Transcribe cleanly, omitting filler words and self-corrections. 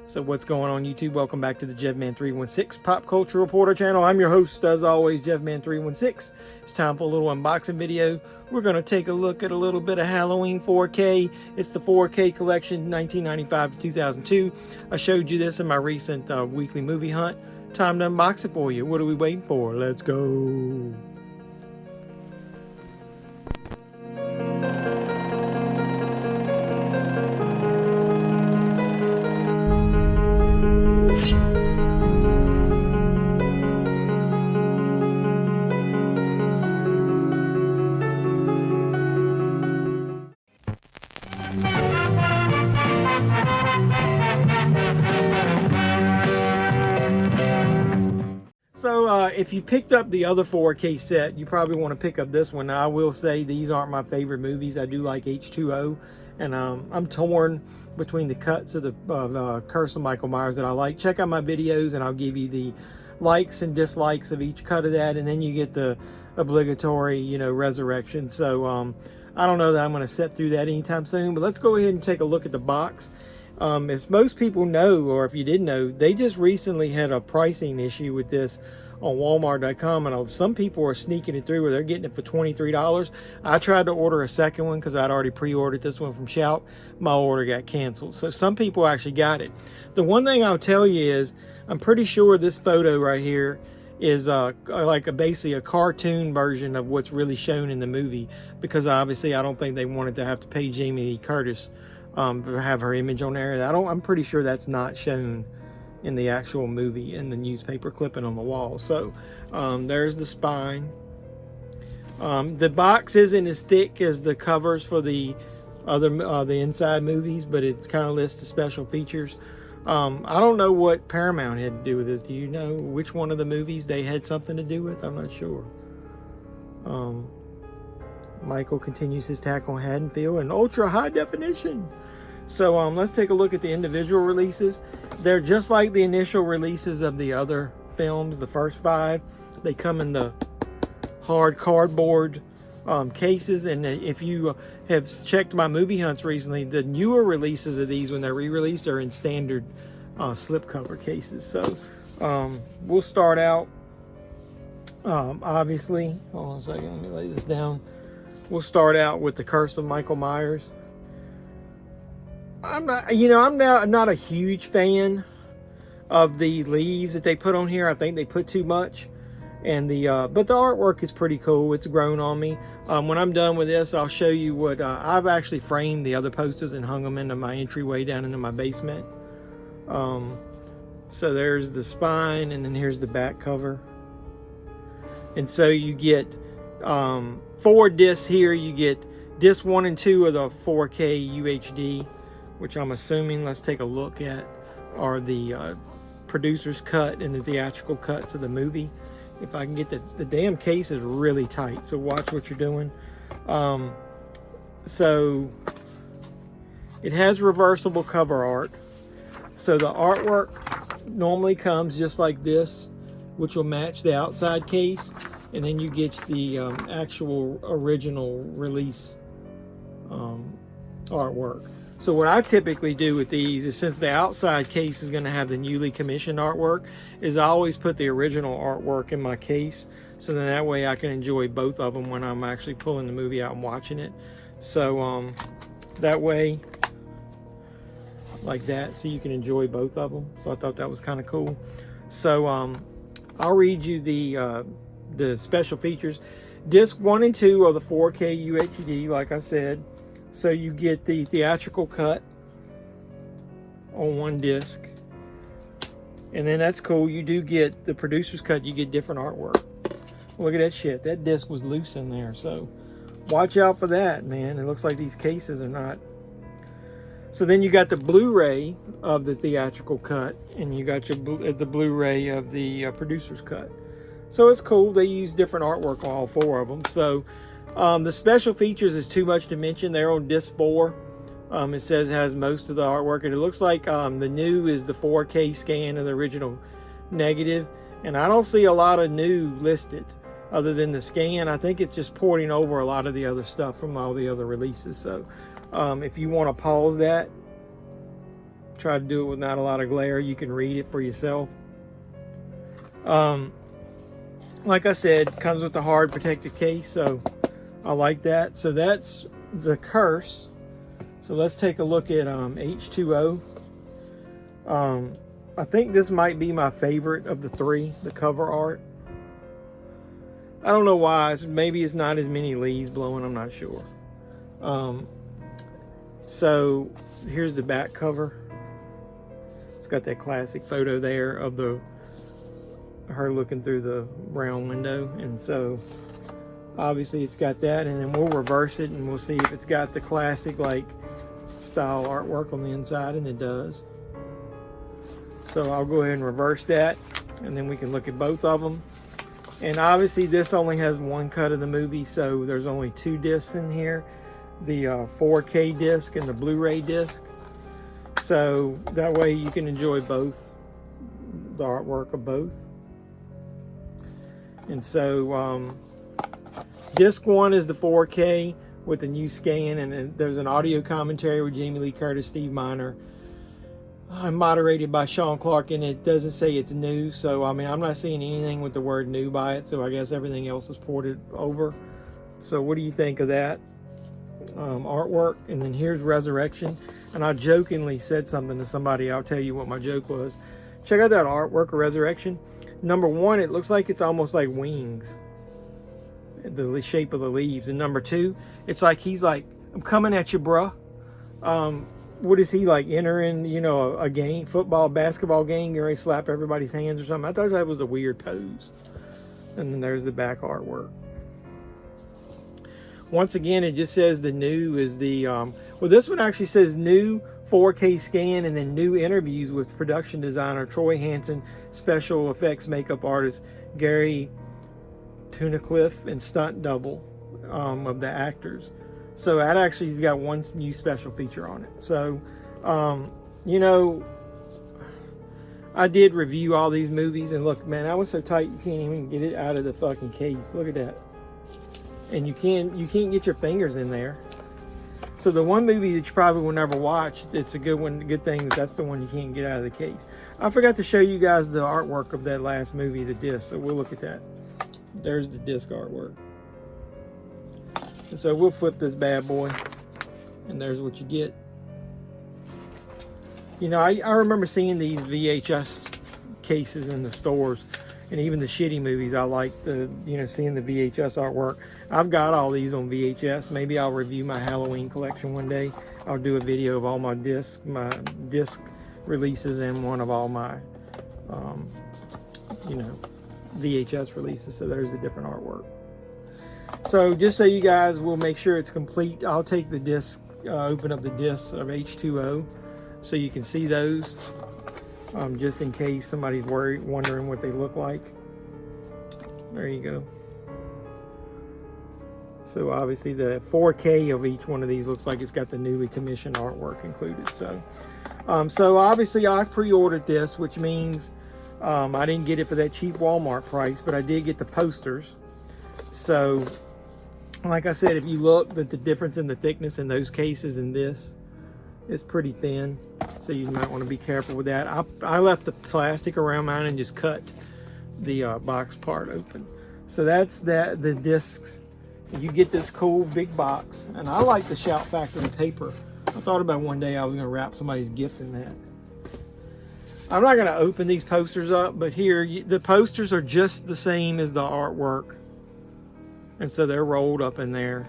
So what's going on YouTube? Welcome back to the JevMan316 Pop Culture Reporter channel. I'm your host, as always, JevMan316. It's time for a little unboxing video. We're going to take a look at a little bit of Halloween 4K. It's the 4K collection 1995 to 2002. I showed you this in my recent weekly movie hunt. Time to unbox it for you. What are we waiting for? Let's go. So if you picked up the other 4K set, you probably want to pick up this one. Now, I will say these aren't my favorite movies. I do like H20, and I'm torn between the cuts of the Curse of Michael Myers that I like. Check out my videos, and I'll give you the likes and dislikes of each cut of that, and then you get the obligatory, resurrection. So I don't know that I'm going to sit through that anytime soon, but let's go ahead and take a look at the box. As most people know, or if you didn't know, they just recently had a pricing issue with this on Walmart.com, and some people are sneaking it through where they're getting it for $23. I tried to order a second one because I'd already pre-ordered this one from Cashapp. My order got canceled. So some people actually got it. The one thing I'll tell you is I'm pretty sure this photo right here is basically a cartoon version of what's really shown in the movie, because obviously I don't think they wanted to have to pay Jamie Lee Curtis to have her image on there. I'm pretty sure that's not shown in the actual movie in the newspaper clipping on the wall. So there's the spine. The box isn't as thick as the covers for the other the inside movies, but it kind of lists the special features. I don't know what Paramount had to do with this. Do you know which one of the movies they had something to do with? I'm not sure. Michael continues his attack on Haddonfield in ultra high definition. So let's take a look at the individual releases. They're just like the initial releases of the other films, the first 5. They come in the hard cardboard cases, and if you have checked my movie hunts recently, the newer releases of these, when they're re-released, are in standard slipcover cases. So we'll start out, obviously, hold on a second, let me lay this down. We'll start out with the Curse of Michael Myers. I'm not a huge fan of the leaves that they put on here. I think they put too much, and but the artwork is pretty cool. It's grown on me. When I'm done with this, I'll show you what I've actually framed the other posters and hung them into my entryway down into my basement. So there's the spine, and then here's the back cover. And so you get 4 discs here. You get disc 1 and 2 of the 4K UHD, which I'm assuming, let's take a look at, are the producer's cut and the theatrical cuts of the movie. If I can get the damn case is really tight, so watch what you're doing. So it has reversible cover art. So the artwork normally comes just like this, which will match the outside case, and then you get the actual original release artwork. So what I typically do with these is, since the outside case is going to have the newly commissioned artwork, is I always put the original artwork in my case, so then that way I can enjoy both of them when I'm actually pulling the movie out and watching it. So that way, like that, so you can enjoy both of them. So I thought that was kind of cool. So I'll read you the special features. Disc 1 and 2 are the 4K UHD, like I said. So you get the theatrical cut on one disc, and then that's cool. You do get the producer's cut. You get different artwork. Look at that shit. That disc was loose in there, so watch out for that, man. It looks like these cases are not. So then you got the Blu-ray of the theatrical cut, and you got the Blu-ray of the producer's cut. So it's cool. They use different artwork on all 4 of them. So the special features is too much to mention. They're on disc 4. It says it has most of the artwork, and it looks like the new is the 4K scan of the original negative, and I don't see a lot of new listed other than the scan. I think it's just porting over a lot of the other stuff from all the other releases. So if you want to pause that, try to do it with not a lot of glare. You can read it for yourself. Like I said, comes with a hard protective case, so I like that. So that's the Curse. So let's take a look at H20. I think this might be my favorite of the three, the cover art. I don't know why. Maybe it's not as many leaves blowing, I'm not sure. So here's the back cover. It's got that classic photo there of her looking through the brown window, and so obviously it's got that, and then we'll reverse it and we'll see if it's got the classic like style artwork on the inside, and it does. So I'll go ahead and reverse that, and then we can look at both of them. And obviously this only has one cut of the movie, so there's only 2 discs in here, the 4K disc and the Blu-ray disc, so that way you can enjoy both, the artwork of both. And so disc 1 is the 4K with the new scan, and then there's an audio commentary with Jamie Lee Curtis, Steve Miner, moderated by Sean Clark, and it doesn't say it's new, so I mean I'm not seeing anything with the word new by it, so I guess everything else is ported over. So what do you think of that artwork? And then here's Resurrection, and I jokingly said something to somebody. I'll tell you what my joke was. Check out that artwork of Resurrection. Number 1, it looks like it's almost like wings, the shape of the leaves. And number 2, it's like he's like, I'm coming at you, bruh. What is he like, entering, you know, a game, football, basketball game, you're ready to slap everybody's hands or something? I thought that was a weird pose. And then there's the back artwork. Once again, it just says the new is the, well, this one actually says new 4K scan, and then new interviews with production designer Troy Hansen, special effects makeup artist Gary Tunnicliffe, and stunt double of the actors. So that actually has got one new special feature on it. So, you know, I did review all these movies, and look, man, I was so tight you can't even get it out of the fucking case. Look at that. And you can't get your fingers in there. So the one movie that you probably will never watch, it's a good one, good thing that's the one you can't get out of the case. I forgot to show you guys the artwork of that last movie, the disc, so we'll look at that. There's the disc artwork. And so we'll flip this bad boy, and there's what you get. You know, I remember seeing these VHS cases in the stores, and even the shitty movies. I like the, you know, seeing the VHS artwork. I've got all these on VHS. Maybe I'll review my Halloween collection one day. I'll do a video of all my disc releases, and one of all my, you know, VHS releases. So there's the different artwork. So just so you guys will make sure it's complete, I'll take the disc, open up the discs of H20 so you can see those, just in case somebody's wondering what they look like. There you go. So obviously the 4K of each one of these looks like it's got the newly commissioned artwork included. So, so obviously I pre-ordered this, which means I didn't get it for that cheap Walmart price, but I did get the posters. So, like I said, if you look at the difference in the thickness in those cases and this, it's pretty thin. So you might want to be careful with that. I left the plastic around mine and just cut the box part open. So that's the discs. You get this cool big box, and I like the Shout Factory paper. I thought about one day I was going to wrap somebody's gift in that. I'm not going to open these posters up, but here the posters are just the same as the artwork, and so they're rolled up in there.